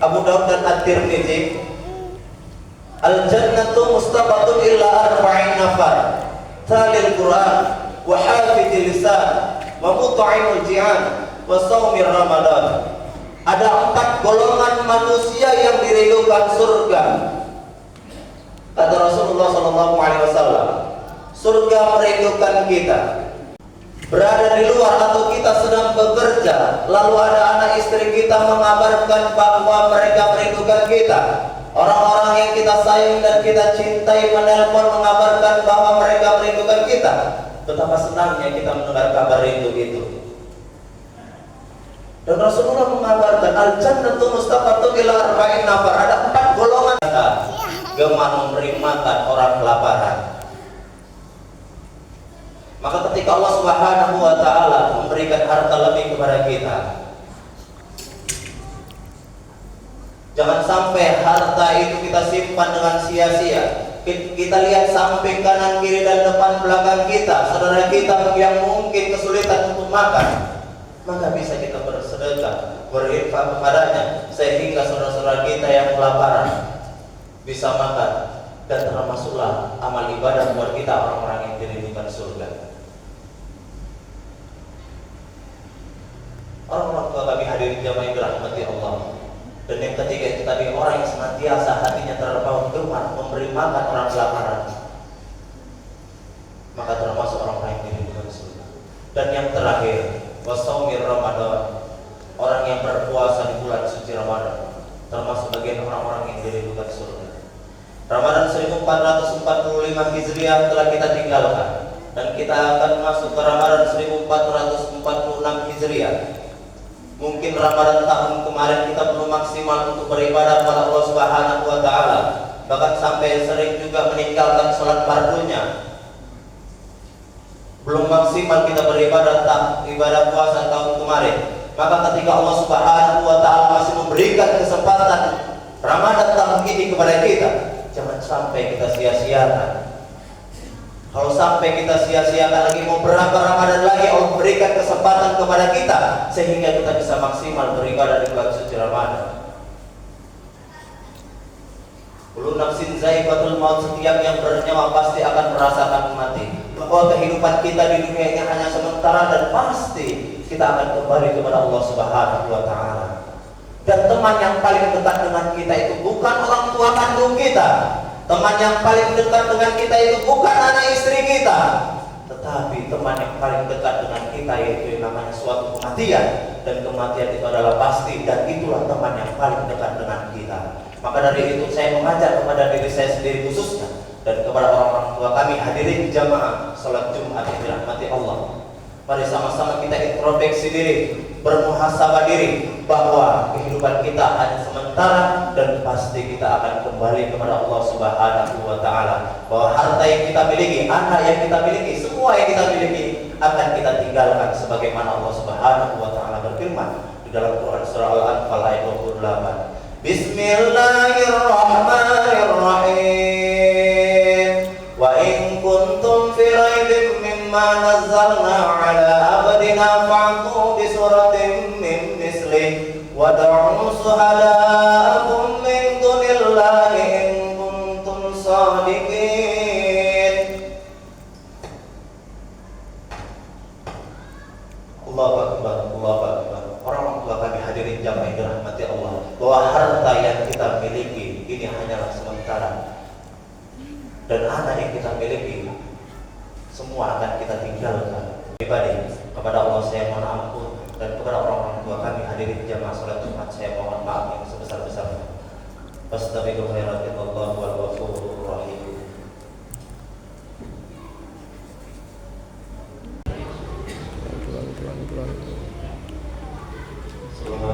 Abu Daud dan At-Tirmidzi, al-jannatu mustaqatun illa arba'in nafar, talil Quran, wa hafidil lisan, wa mut'imul ji'an, wa shaumir Ramadan. Ada 4 golongan manusia yang dirindukan surga. Kata Rasulullah SAW, surga merindukan kita. Berada di luar atau kita sedang bekerja, lalu ada anak istri kita mengabarkan bahwa mereka merindukan kita. Orang-orang yang kita sayang dan kita cintai menelpon mengabarkan bahwa mereka merindukan kita. Betapa senangnya kita mendengar kabar rindu itu. Dan Rasulullah mengabarkan al-jannatu mustaqatun ila arba'in nafar. Ada 4 golongan gemar memberi makan orang kelaparan. Maka ketika Allah Subhanahu wa taala memberikan harta lebih kepada kita, jangan sampai harta itu kita simpan dengan sia-sia. Kita lihat samping, kanan, kiri, dan depan belakang kita, saudara kita yang mungkin kesulitan untuk makan, maka bisa kita bersedekah, berinfak kepadanya, sehingga saudara-saudara kita yang kelaparan bisa makan. Dan termasuklah amal ibadah buat kita orang-orang yang dirindukan surga. Orang-orang tua kami hadirin jamaah yang dirahmati Allah. Dan yang ketiga itu tadi, orang yang senantiasa hatinya terpaut gemar memberi makan orang kelaparan, maka termasuk orang-orang yang dirindukan surga. Dan yang terakhir, wasaumir Ramadan, orang yang berpuasa di bulan suci Ramadan, termasuk bagian orang-orang yang dirindukan surga. Ramadan 1445 Hijriah telah kita tinggalkan, dan kita akan masuk ke Ramadan 1446 Hijriah. Mungkin Ramadan tahun kemarin kita belum maksimal untuk beribadah kepada Allah Subhanahu wa taala, bahkan sampai sering juga meninggalkan sholat fardunya. Belum maksimal kita beribadah ibadah puasa tahun kemarin. Maka ketika Allah Subhanahu wa taala masih memberikan kesempatan Ramadan tahun ini kepada kita, jangan sampai kita sia-siakan. Kalau sampai kita sia-siakan lagi, mau berapa Ramadan lagi Allah berikan kesempatan kepada kita sehingga kita bisa maksimal beribadah di bulan suci Ramadan. Kullu nafsin zaiqatul maut, setiap yang bernyawa pasti akan merasakan mati. Bahwa kehidupan kita di dunia ini hanya sementara dan pasti kita akan kembali kepada Allah Subhanahu wa taala. Dan teman yang paling dekat dengan kita itu bukan orang tua kandung kita. Teman yang paling dekat dengan kita itu bukan anak istri kita, tetapi teman yang paling dekat dengan kita yaitu yang namanya suatu kematian. Dan kematian itu adalah pasti, dan itulah teman yang paling dekat dengan kita. Maka dari itu saya mengajak kepada diri saya sendiri khususnya, dan kepada orang-orang tua kami hadirin jamaah salat Jumat yang dirahmati Allah. Mari sama-sama kita introspeksi diri, bermuhasabah diri bahwa kehidupan kita hanya sementara dan pasti kita akan kembali kepada Allah Subhanahu wa taala. Bahwa harta yang kita miliki, anak yang kita miliki, semua yang kita miliki akan kita tinggalkan sebagaimana Allah Subhanahu wa taala berfirman di dalam Quran surah Al-Anfal ayat 28. Bismillahirrahmanirrahim. Wa in kuntum fi raibin mimma nazzalna ala abdina fa'tu bi suratin min mislihi wad'u shuhada'akum min dunillahi in kuntum shadiqin. Allahu akbar, Allahu akbar. Orang tua kami hadirin jamaah yang dirahmati Allah, bahwa harta yang kita miliki ini hanyalah sementara, dan anak yang kita miliki semua akan kita tinggalkan. Pribadi kepada Allah saya mohon ampun, dan kepada orang-orang tua kami hadirin jamaah salat Jumat saya mohon maaf yang sebesar-besarnya. Fastaghfiru khairatullah wal ghafurur rahim. Pelan-pelan.